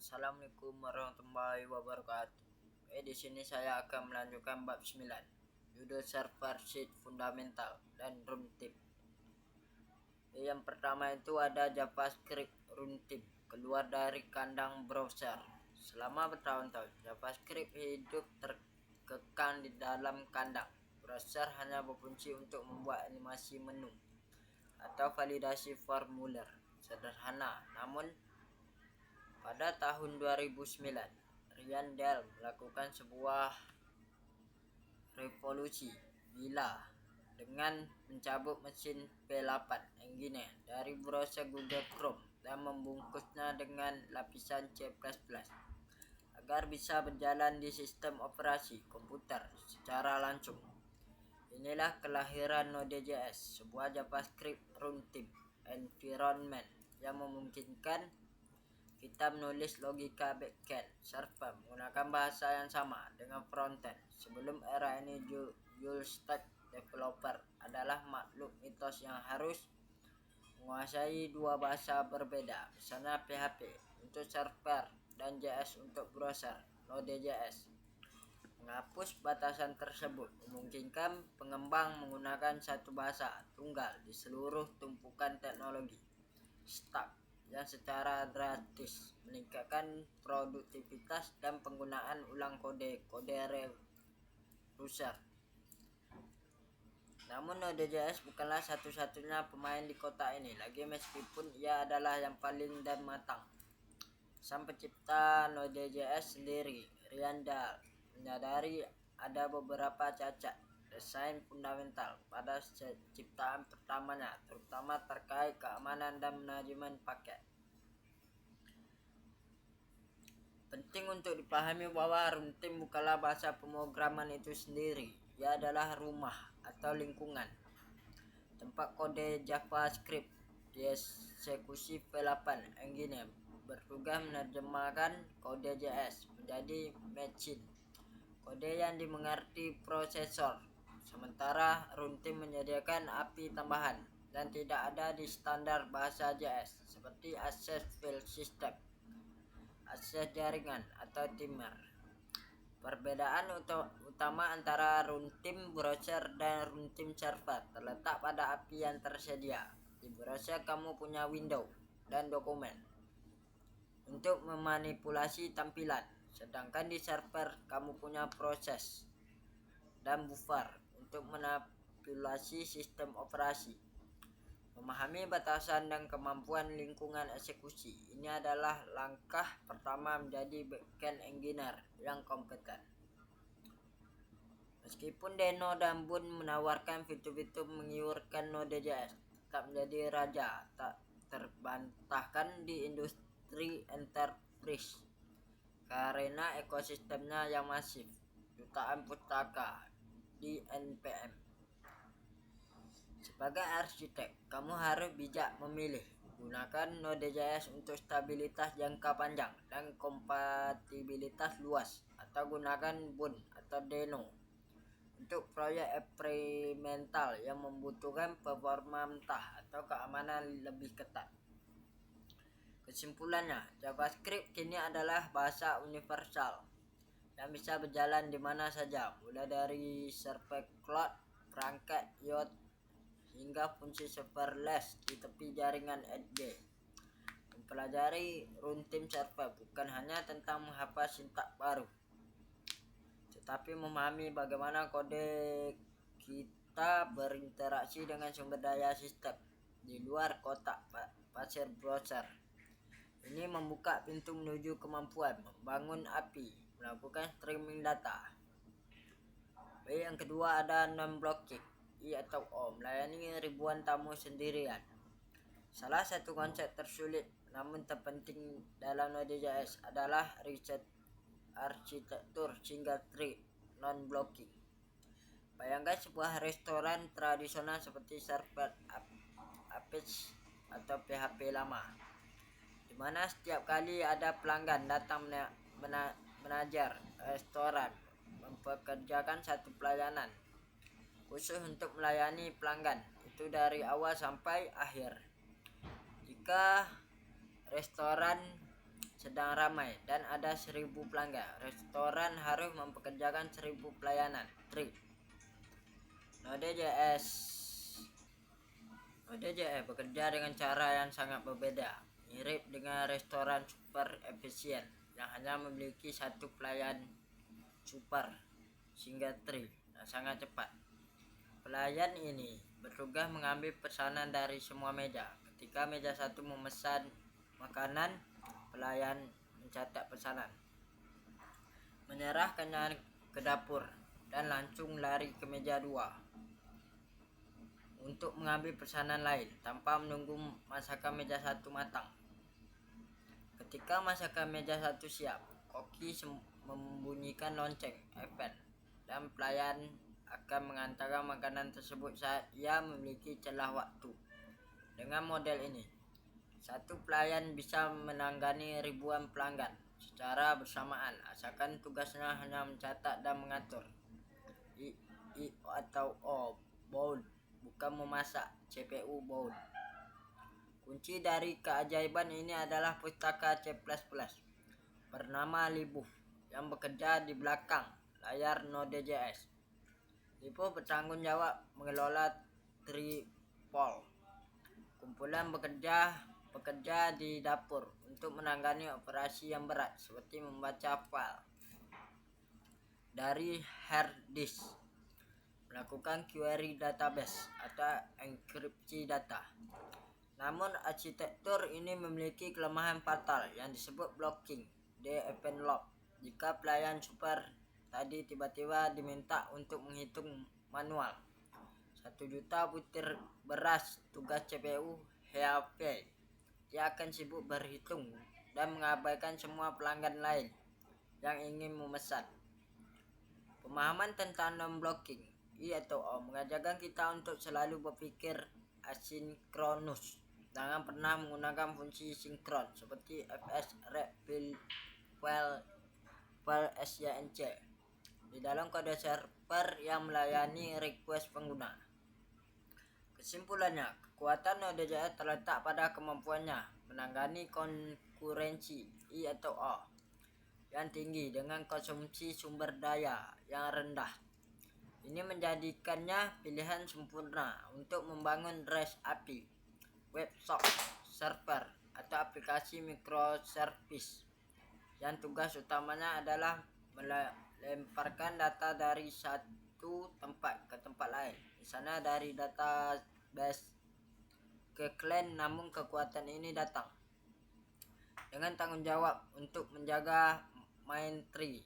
Assalamualaikum warahmatullahi wabarakatuh. Di sini saya akan melanjutkan bab 9. Judul server sheet fundamental dan runtime. Yang pertama itu ada JavaScript runtime, keluar dari kandang browser. Selama bertahun-tahun, JavaScript hidup terkekang di dalam kandang. Browser hanya berfungsi untuk membuat animasi menu atau validasi formulir sederhana. Namun pada tahun 2009, Ryan Dell melakukan sebuah revolusi gila dengan mencabut mesin P8 Engine dari browser Google Chrome dan membungkusnya dengan lapisan C++ agar bisa berjalan di sistem operasi komputer secara langsung. Inilah kelahiran Node.js, sebuah JavaScript runtime environment yang memungkinkan kita menulis logika backend server menggunakan bahasa yang sama dengan frontend. Sebelum era ini, full stack developer adalah makhluk mitos yang harus menguasai dua bahasa berbeda, misalnya PHP untuk server dan JS untuk browser. Node.js menghapus batasan tersebut, memungkinkan pengembang menggunakan satu bahasa tunggal di seluruh tumpukan teknologi stack yang secara drastis meningkatkan produktivitas dan penggunaan ulang kode reusser. Namun Node.js bukanlah satu-satunya pemain di kotak ini lagi, meskipun ia adalah yang paling dan matang. Sang pencipta Node.js sendiri, Ryan Dell, menyadari ada beberapa cacat desain fundamental pada ciptaan pertamanya, terutama terkait keamanan dan manajemen paket. Penting untuk dipahami bahwa runtime bukanlah bahasa pemrograman itu sendiri. Ia adalah rumah atau lingkungan tempat kode JavaScript dieksekusi P8 Engine bertugas menerjemahkan kode JS menjadi machine kode yang dimengerti prosesor. Sementara runtime menyediakan API tambahan dan tidak ada di standar bahasa JS seperti access file system, akses jaringan, atau timer. Perbedaan utama antara runtime browser dan runtime server terletak pada API yang tersedia. Di browser kamu punya window dan dokumen untuk memanipulasi tampilan, sedangkan di server kamu punya proses dan buffer untuk manipulasi sistem operasi. Memahami batasan dan kemampuan lingkungan eksekusi ini adalah langkah pertama menjadi backend engineer yang kompeten. Meskipun Deno dan Boon menawarkan fitur-fitur menggiurkan, Node.js tetap menjadi raja tak terbantahkan di industri enterprise karena ekosistemnya yang masif, jutaan pustaka di NPM. Sebagai arsitek, kamu harus bijak memilih. Gunakan Node.js untuk stabilitas jangka panjang dan kompatibilitas luas, atau gunakan Boon atau Deno untuk proyek eksperimental yang membutuhkan performa mentah atau keamanan lebih ketat. Kesimpulannya, JavaScript kini adalah bahasa universal yang bisa berjalan di mana saja, mulai dari server cloud, perangkat IoT, hingga fungsi serverless di tepi jaringan edge. Mempelajari runtime server bukan hanya tentang menghafal sintaks baru, tetapi memahami bagaimana kode kita berinteraksi dengan sumber daya sistem di luar kotak pasir browser. Ini membuka pintu menuju kemampuan membangun API, melakukan streaming data. Yang kedua ada non-blocking, I atau O, melayani ribuan tamu sendirian. Salah satu konsep tersulit namun terpenting dalam Node.js adalah arsitektur single tree non-blocking. Bayangkan sebuah restoran tradisional seperti server Apache atau PHP lama, di mana setiap kali ada pelanggan datang, manajer restoran mempekerjakan satu pelayanan khusus untuk melayani pelanggan itu dari awal sampai akhir. Jika restoran sedang ramai dan ada 1.000 pelanggan. Restoran harus mempekerjakan 1.000 pelayanan. 3. Node.js bekerja dengan cara yang sangat berbeda, mirip dengan restoran super efisien yang hanya memiliki satu pelayan super sehingga 3 dan sangat cepat. Pelayan ini bertugas mengambil pesanan dari semua meja. Ketika meja satu memesan makanan, pelayan mencatat pesanan, menyerahkannya ke dapur, dan langsung lari ke meja 2 untuk mengambil pesanan lain tanpa menunggu masakan meja satu matang. Ketika masakan meja satu siap, koki membunyikan lonceng event dan pelayan akan mengantarkan makanan tersebut saat ia memiliki celah waktu. Dengan model ini, satu pelayan bisa menangani ribuan pelanggan secara bersamaan, asalkan tugasnya hanya mencatat dan mengatur. I atau O, bound, bukan memasak. CPU bound. Kunci dari keajaiban ini adalah pustaka C++ bernama Libuf yang bekerja di belakang layar Node.js. Libuf bertanggung jawab mengelola Tripol, kumpulan bekerja di dapur untuk menangani operasi yang berat seperti membaca file dari hard disk, melakukan query database atau enkripsi data. Namun arsitektur ini memiliki kelemahan fatal yang disebut blocking the event log. Jika pelayan super tadi tiba-tiba diminta untuk menghitung manual 1 juta butir beras tugas CPU HP, dia akan sibuk berhitung dan mengabaikan semua pelanggan lain yang ingin memesan. Pemahaman tentang non-blocking I atau O mengajarkan kita untuk selalu berpikir asinkronus. Jangan pernah menggunakan fungsi sinkron seperti fs ret file sync di dalam kode server yang melayani request pengguna. Kesimpulannya, kekuatan Node.js terletak pada kemampuannya menangani konkurensi I atau O yang tinggi dengan konsumsi sumber daya yang rendah. Ini menjadikannya pilihan sempurna untuk membangun REST API, websock, server, atau aplikasi microservice yang tugas utamanya adalah melemparkan data dari satu tempat ke tempat lain, misalnya dari database ke klien. Namun kekuatan ini datang dengan tanggung jawab untuk menjaga main thread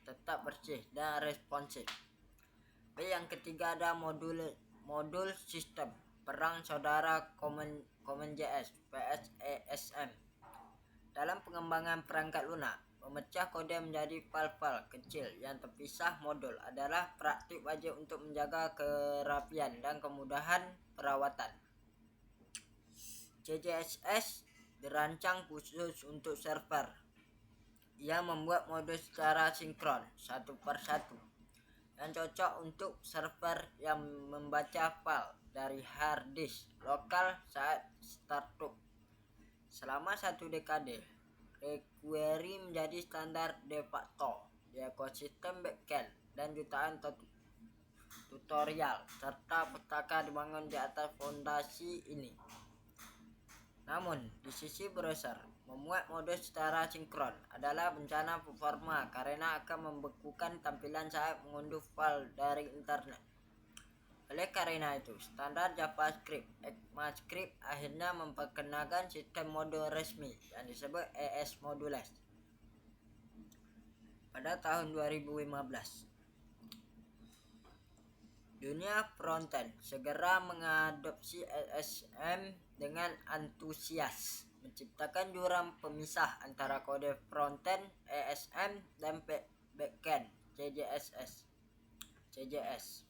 tetap bersih dan responsif. Yang ketiga ada modul sistem perang saudara CommonJS PSESM. Dalam pengembangan perangkat lunak, memecah kode menjadi file-file kecil yang terpisah modul adalah praktik wajib untuk menjaga kerapian dan kemudahan perawatan. CJSS dirancang khusus untuk server. Ia membuat modul secara sinkron satu per satu yang cocok untuk server yang membaca file dari hard disk lokal saat startup. Selama 1 dekade, jQuery menjadi standar de facto di ekosistem backend dan jutaan tutorial serta pustaka dibangun di atas fondasi ini. Namun, di sisi browser, memuat modul secara sinkron adalah bencana performa karena akan membekukan tampilan saat mengunduh file dari internet. Oleh karena itu, standar JavaScript ECMAScript akhirnya memperkenalkan sistem modul resmi yang disebut ES Modules pada tahun 2015. Dunia frontend segera mengadopsi ESM dengan antusias, menciptakan jurang pemisah antara kode frontend ESM dan backend CJS.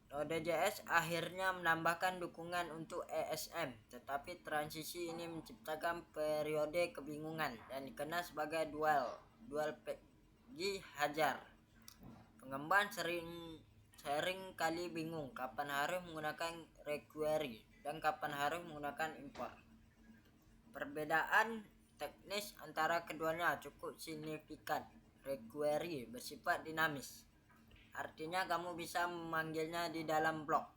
Node.js akhirnya menambahkan dukungan untuk ESM, tetapi transisi ini menciptakan periode kebingungan yang dikenal sebagai dual pagi hajar. Pengembang sering kali bingung kapan harus menggunakan requery dan kapan harus menggunakan import. Perbedaan teknis antara keduanya cukup signifikan. jQuery bersifat dinamis. Artinya kamu bisa memanggilnya di dalam blok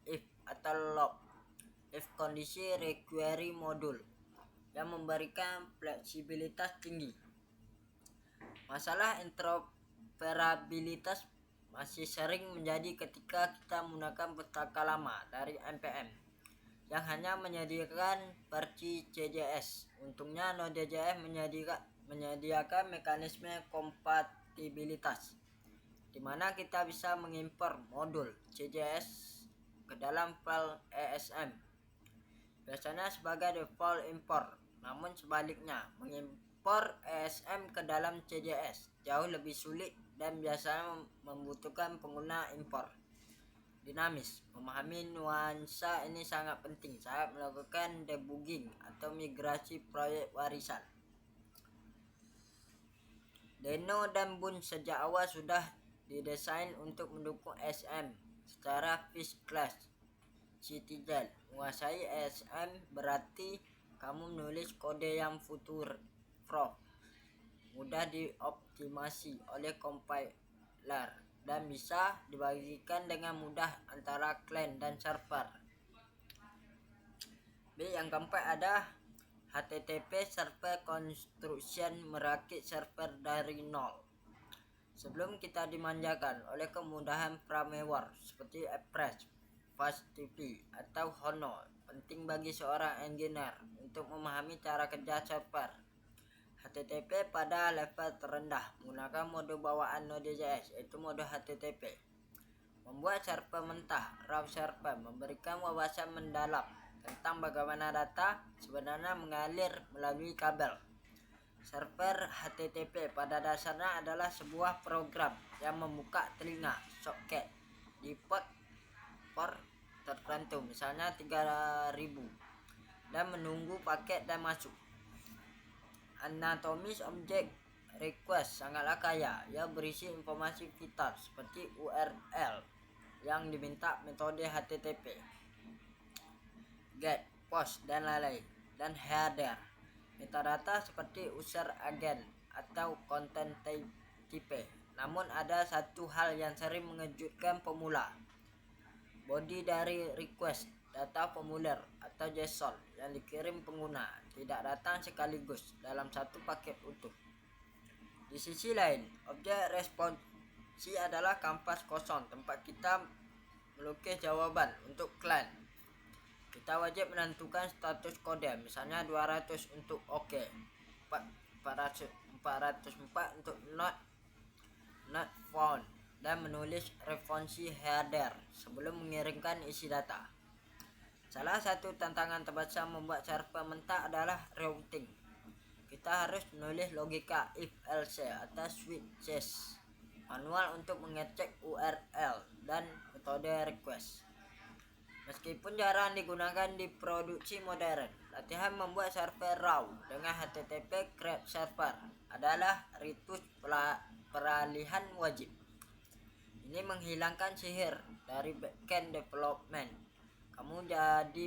if atau loop if kondisi jQuery modul yang memberikan fleksibilitas tinggi. Masalah interoperabilitas masih sering menjadi ketika kita menggunakan pustaka lama dari npm yang hanya menyediakan versi CJS. Untungnya Node.js menyediakan mekanisme kompatibilitas di mana kita bisa mengimpor modul CJS ke dalam file ESM, biasanya sebagai default import. Namun sebaliknya, mengimpor ESM ke dalam CJS jauh lebih sulit dan biasanya membutuhkan pengguna impor dinamis. Memahami nuansa ini sangat penting saat melakukan debugging atau migrasi proyek warisan. Deno dan Boon sejak awal sudah didesain untuk mendukung ESM secara first class citizen. Menguasai ESM berarti kamu menulis kode yang future-proof, mudah dioptimasi oleh compiler, dan bisa dibagikan dengan mudah antara client dan server. B. Yang keempat ada HTTP Server Construction, merakit server dari nol. Sebelum kita dimanjakan oleh kemudahan framework seperti Express, FastDB, atau Hono, penting bagi seorang engineer untuk memahami cara kerja server HTTP pada level terendah menggunakan mode bawaan Node.js, yaitu mode HTTP. Membuat server mentah, raw server, memberikan wawasan mendalam tentang bagaimana data sebenarnya mengalir melalui kabel. Server HTTP pada dasarnya adalah sebuah program yang membuka telinga soket di port tertentu, misalnya 3000, dan menunggu paket dan masuk. Anatomis object request sangatlah kaya. Ia berisi informasi vital seperti URL yang diminta metode HTTP, get, post, dan lain-lain, dan header metadata seperti user agent atau content type. Namun ada satu hal yang sering mengejutkan pemula. Body dari request, data formulir atau JSON yang dikirim pengguna tidak datang sekaligus dalam satu paket utuh. Di sisi lain, objek responsi adalah kanvas kosong tempat kita melukis jawaban untuk klien. Kita wajib menentukan status kode, misalnya 200 untuk OK, 404 untuk not found, dan menulis responsi header sebelum mengirimkan isi data. Salah satu tantangan terbesar membuat server mentah adalah routing. Kita harus menulis logika if else atau switches manual untuk mengecek URL dan metode request. Meskipun jarang digunakan di produksi modern, latihan membuat server raw dengan HTTP create server adalah ritus peralihan wajib. Ini menghilangkan sihir dari backend development. Kamu jadi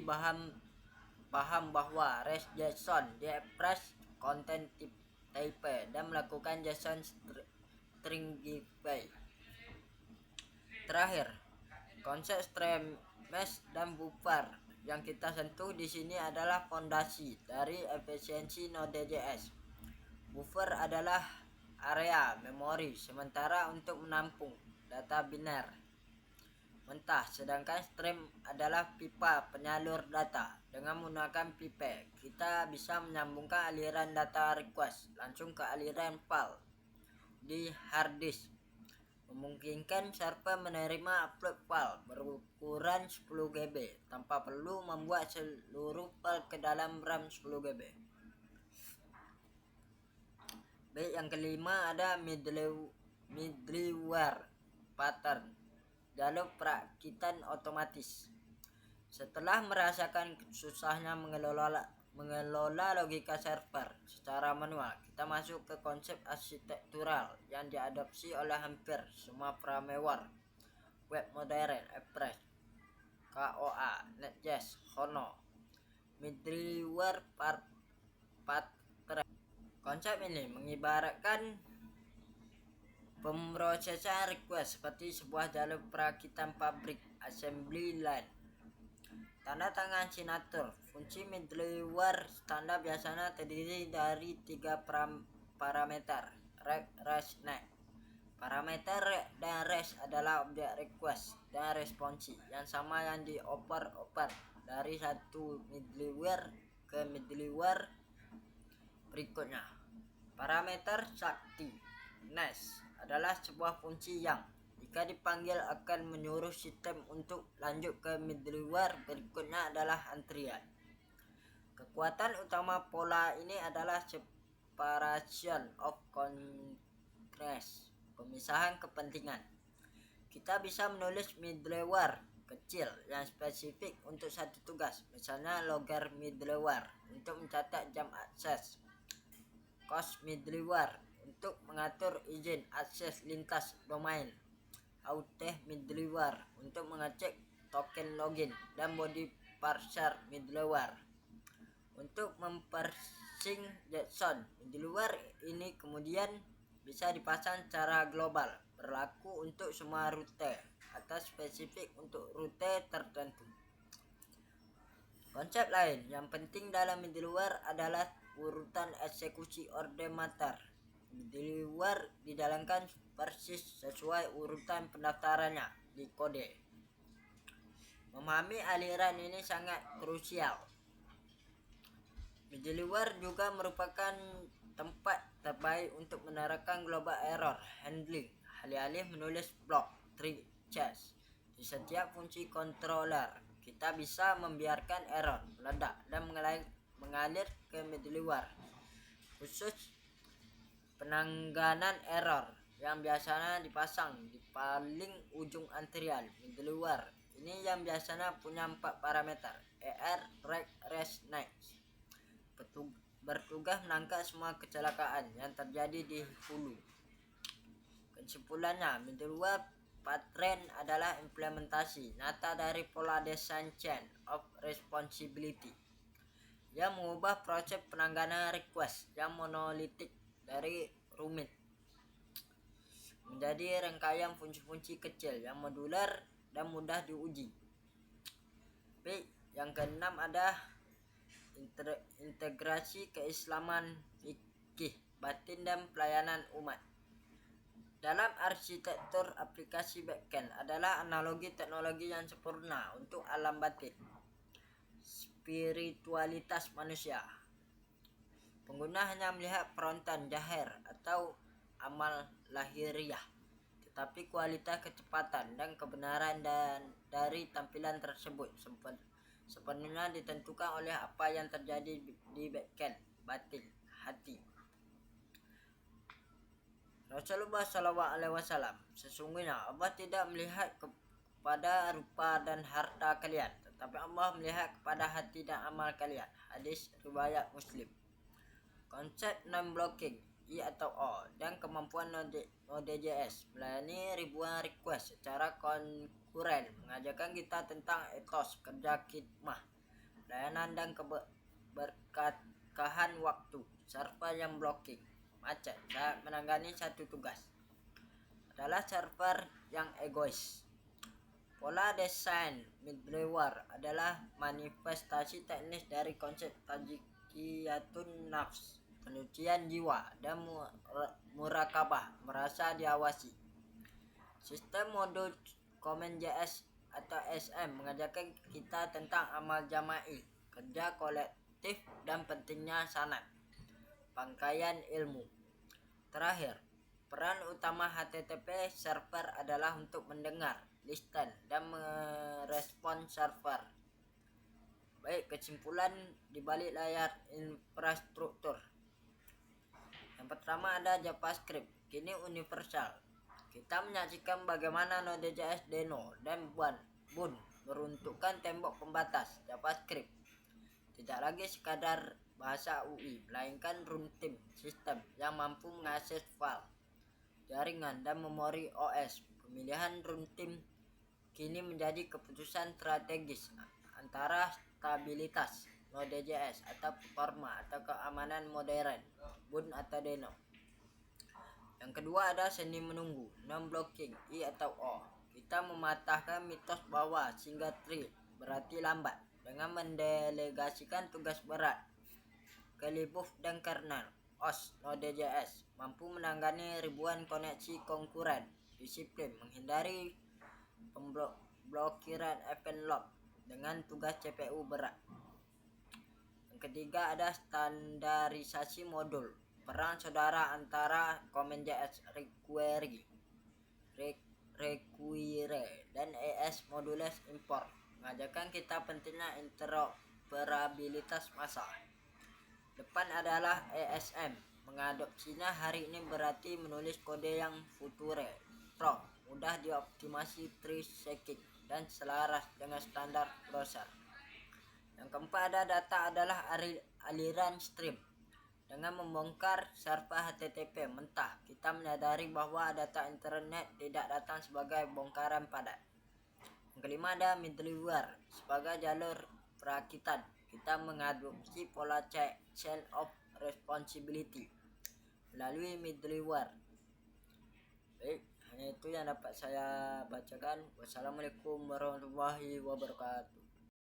paham bahwa REST-JSON di Express content type dan melakukan JSON stringify. Terakhir, konsep streams dan buffer yang kita sentuh di sini adalah fondasi dari efisiensi Node.js. Buffer adalah area memori sementara untuk menampung data biner mentah, sedangkan stream adalah pipa penyalur data. Dengan menggunakan pipe, kita bisa menyambungkan aliran data request langsung ke aliran file di hard disk, memungkinkan server menerima upload file berukuran 10 GB tanpa perlu membuat seluruh file ke dalam RAM 10 GB. Baik, yang kelima ada middleware pattern, jalur perakitan otomatis. Setelah merasakan susahnya mengelola logika server secara manual, kita masuk ke konsep arsitektural yang diadopsi oleh hampir semua framework web modern: Express, KOA, Next.js, Hono. Middleware Patre. Konsep ini mengibaratkan pemrosesan request seperti sebuah jalur perakitan pabrik assembly line. Tanda tangan signature. Fungsi middleware standar biasanya terdiri dari 3 parameter: req, res, next. Parameter req dan res adalah objek request dan responsi yang sama yang dioper-oper dari satu middleware ke middleware berikutnya. Parameter sakti next adalah sebuah fungsi yang jika dipanggil akan menyuruh sistem untuk lanjut ke middleware berikutnya adalah antrian. Kekuatan utama pola ini adalah separation of constraints, pemisahan kepentingan. Kita bisa menulis middleware kecil yang spesifik untuk satu tugas, misalnya logger middleware untuk mencatat jam akses, cost middleware untuk mengatur izin akses lintas domain, Auth middleware untuk mengecek token login, dan body parser middleware untuk mempersing JSON. Middleware ini kemudian bisa dipasang secara global, berlaku untuk semua rute atau spesifik untuk rute tertentu. Konsep lain yang penting dalam middleware adalah urutan eksekusi order matter. Middleware dijalankan persis sesuai urutan pendaftarannya di kode. Memahami aliran ini sangat krusial. Middleware juga merupakan tempat terbaik untuk menerapkan global error handling, alih-alih menulis block tree chess di setiap fungsi controller. Kita bisa membiarkan error meledak dan mengalir ke middleware khusus penanganan error yang biasanya dipasang di paling ujung antrian middleware. Ini yang biasanya punya 4 parameter: ER, req, res, next. Bertugas menangkap semua kecelakaan yang terjadi di hulu. Kesimpulannya, middleware pattern adalah implementasi nyata dari pola design chain of responsibility yang mengubah proses penanganan request yang monolitik dari rumit menjadi rangkaian fungsi-fungsi kecil yang modular dan mudah diuji. Yang keenam ada integrasi keislaman, fikih, batin, dan pelayanan umat. Dalam arsitektur aplikasi backend adalah analogi teknologi yang sempurna untuk alam batin, spiritualitas manusia. Pengguna hanya melihat frontan zahir atau amal lahiriah, tetapi kualitas kecepatan dan kebenaran dari tampilan tersebut sepenuhnya ditentukan oleh apa yang terjadi di backend batin hati. Rasulullah SAW, sesungguhnya Allah tidak melihat kepada rupa dan harta kalian, tetapi Allah melihat kepada hati dan amal kalian. Hadis riwayat Muslim. Konsep non-blocking I atau O dan kemampuan Node.js melayani ribuan request secara konkuren mengajarkan kita tentang etos kerja khidmah, pelayanan, dan keberkahan waktu. Server yang blocking macet saat menangani satu tugas adalah server yang egois. Pola desain middleware adalah manifestasi teknis dari konsep tazkiyatun nafs, penyucian jiwa, dan murakabah, merasa diawasi. Sistem modul CommonJS atau SM mengajarkan kita tentang amal jama'i, kerja kolektif, dan pentingnya sanad, pangkaian ilmu. Terakhir, peran utama HTTP server adalah untuk mendengar, listen, dan merespon server. Baik, kesimpulan di balik layar infrastruktur. Yang pertama ada JavaScript, kini universal. Kita menyaksikan bagaimana Node.js Deno dan Bun meruntuhkan tembok pembatas. JavaScript tidak lagi sekadar bahasa UI, melainkan runtime sistem yang mampu mengakses file, jaringan, dan memori OS. Pemilihan runtime kini menjadi keputusan strategis antara stabilitas Node.js atau performa atau keamanan modern, Boon atau Deno. Yang kedua ada seni menunggu, non-blocking, I atau O. Kita mematahkan mitos bahwa single tree berarti lambat dengan mendelegasikan tugas berat ke libuf dan kernel. OS Node.js mampu menangani ribuan koneksi konkuren, disiplin, menghindari pemblokiran event lock dengan tugas CPU berat. Yang ketiga ada standarisasi modul, peran saudara antara CommonJS Require dan ES Modules Import mengajarkan kita pentingnya interoperabilitas massal. Depan adalah ESM. Mengadopsinya hari ini berarti menulis kode yang future, pro, mudah dioptimasi 3 second dan selaras dengan standar browser. Yang keempat ada data adalah aliran stream. Dengan membongkar server HTTP mentah, kita menyadari bahwa data internet tidak datang sebagai bongkaran padat. Yang kelima ada middleware. Sebagai jalur perakitan, kita mengadopsi pola chain of responsibility melalui middleware. Baik, hanya itu yang dapat saya bacakan. Wassalamualaikum warahmatullahi wabarakatuh.